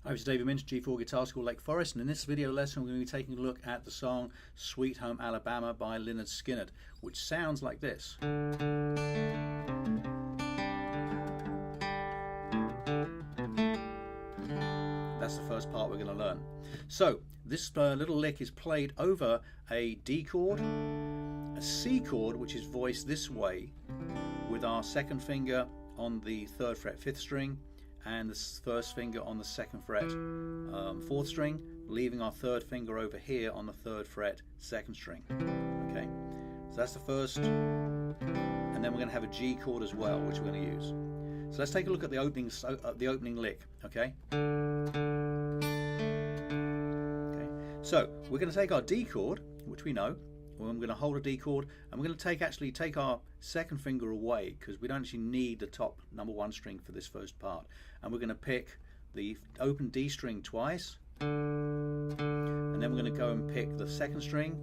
Hi, this is David Minch, G4 Guitar School, Lake Forest, and in this video lesson we're going to be taking a look at the song Sweet Home Alabama by Lynyrd Skynyrd, which sounds like this. That's the first part we're going to learn. So this little lick is played over a D chord, a C chord which is voiced this way with our second finger on the 3rd fret 5th string and the first finger on the 2nd fret 4th string, leaving our 3rd finger over here on the 3rd fret 2nd string. Okay, so that's the first, and then we're going to have a G chord as well, which we're going to use. So let's take a look at the opening lick. Okay. So we're going to take our D chord, which we know. We're going to hold a D chord, and we're going to take our second finger away because we don't actually need the top number 1 string for this first part. And we're going to pick the open D string twice, and then we're going to go and pick the 2nd string,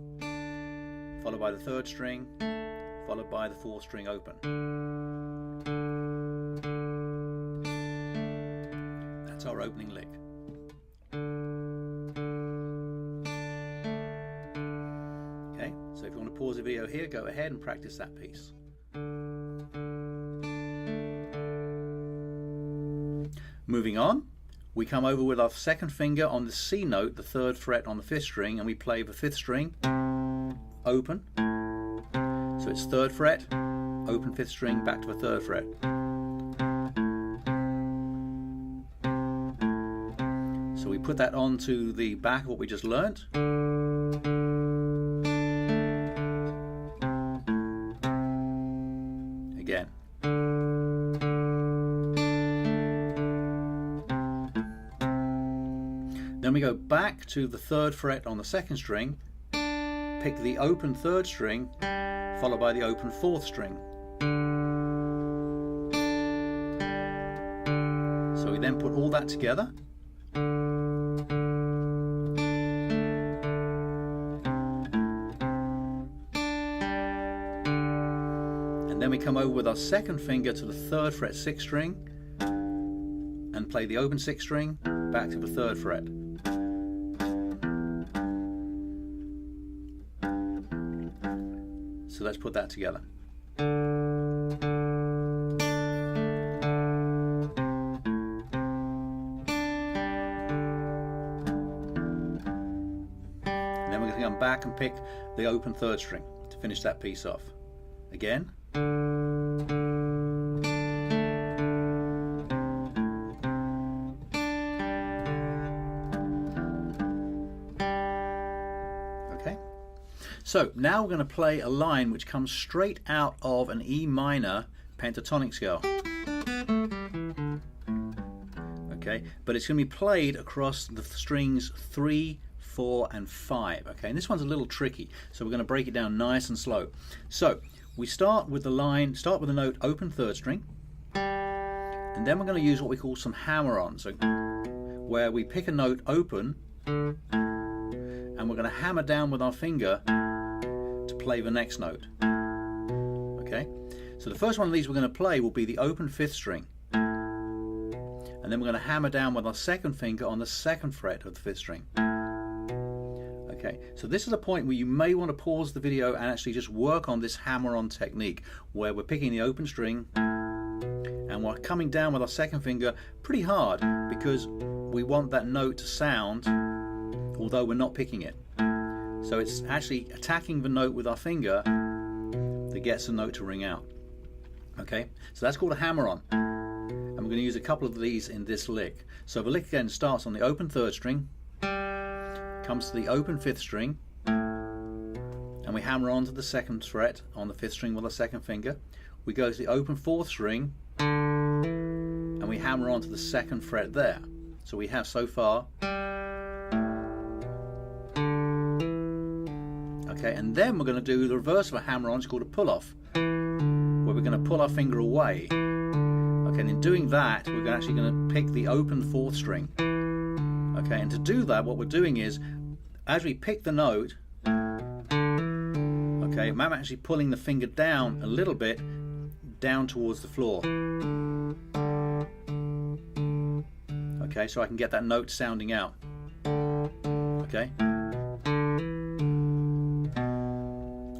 followed by the 3rd string, followed by the 4th string open. That's our opening lick. So if you want to pause the video here, go ahead and practice that piece. Moving on, we come over with our second finger on the C note, the 3rd fret on the 5th string, and we play the 5th string open. So it's 3rd fret, open 5th string, back to the 3rd fret. So we put that onto the back of what we just learnt. Again. Then we go back to the 3rd fret on the 2nd string, pick the open 3rd string, followed by the open 4th string. So we then put all that together. Then we come over with our second finger to the 3rd fret 6th string and play the open 6th string back to the 3rd fret. So let's put that together. Then we're going to come back and pick the open 3rd string to finish that piece off. Again. Okay, so now we're going to play a line which comes straight out of an E minor pentatonic scale. Okay, but it's going to be played across the strings 3, 4 and 5. Okay, and this one's a little tricky, so we're going to break it down nice and slow. So we start with the note open 3rd string, and then we're going to use what we call some hammer-ons, so where we pick a note open and we're going to hammer down with our finger to play the next note. Okay, so the first one of these we're going to play will be the open 5th string, and then we're going to hammer down with our second finger on the 2nd fret of the 5th string. Okay, so this is a point where you may want to pause the video and actually just work on this hammer-on technique, where we're picking the open string and we're coming down with our second finger pretty hard because we want that note to sound although we're not picking it. So it's actually attacking the note with our finger that gets the note to ring out. Okay, so that's called a hammer-on, and we're going to use a couple of these in this lick. So the lick again starts on the open 3rd string, comes to the open 5th string, and we hammer on to the 2nd fret on the 5th string with our second finger. We go to the open 4th string and we hammer on to the 2nd fret there. So we have so far. Okay, and then we're going to do the reverse of a hammer on. It's called a pull off, where we're going to pull our finger away. Okay, and in doing that we're actually going to pick the open 4th string. Okay, and to do that, what we're doing is, as we pick the note, okay, I'm actually pulling the finger down a little bit, down towards the floor. Okay, so I can get that note sounding out. Okay.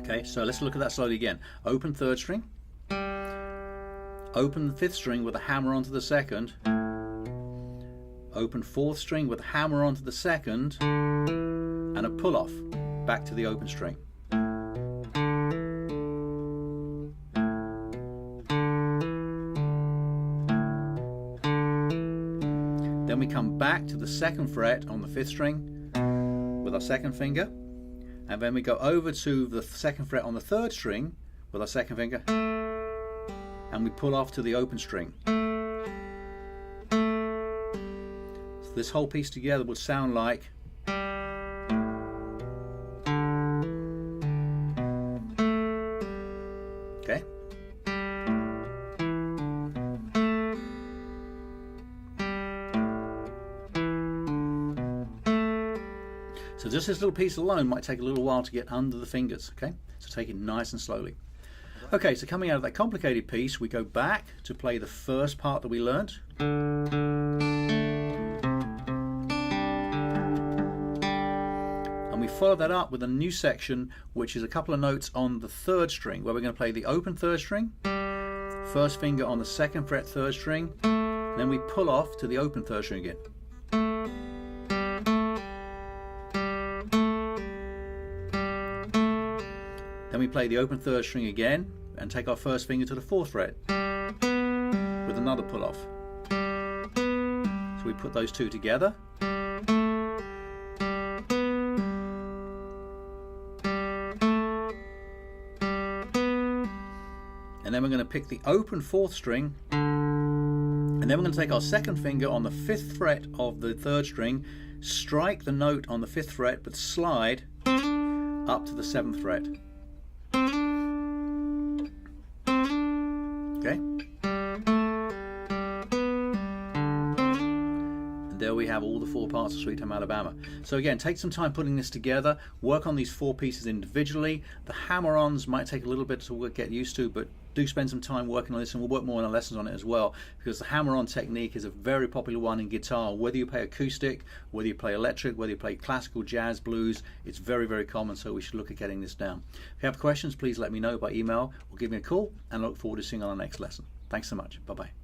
Okay, so let's look at that slowly again. Open third string. Open the fifth string with a hammer onto the second. Open fourth string with a hammer onto the second, and a pull off back to the open string. Then we come back to the second fret on the fifth string with our second finger, and then we go over to the second fret on the third string with our second finger, and we pull off to the open string. So this whole piece together will sound like okay. So just this little piece alone might take a little while to get under the fingers, okay? So take it nice and slowly. Okay, so coming out of that complicated piece, we go back to play the first part that we learnt. And we follow that up with a new section, which is a couple of notes on the third string, where we're going to play the open third string, first finger on the second fret third string, and then we pull off to the open third string again. Then we play the open third string again and take our first finger to the fourth fret with another pull off. So we put those two together. And then we're going to pick the open fourth string, and then we're going to take our second finger on the fifth fret of the third string, strike the note on the fifth fret, but slide up to the seventh fret. Okay. And there we have all the four parts of Sweet Home Alabama. So again, take some time putting this together, work on these four pieces individually. The hammer-ons might take a little bit to get used to, but do spend some time working on this, and we'll work more on our lessons on it as well, because the hammer-on technique is a very popular one in guitar. Whether you play acoustic, whether you play electric, whether you play classical, jazz, blues, it's very, very common, so we should look at getting this down. If you have questions, please let me know by email or give me a call, and I look forward to seeing you on our next lesson. Thanks so much. Bye-bye.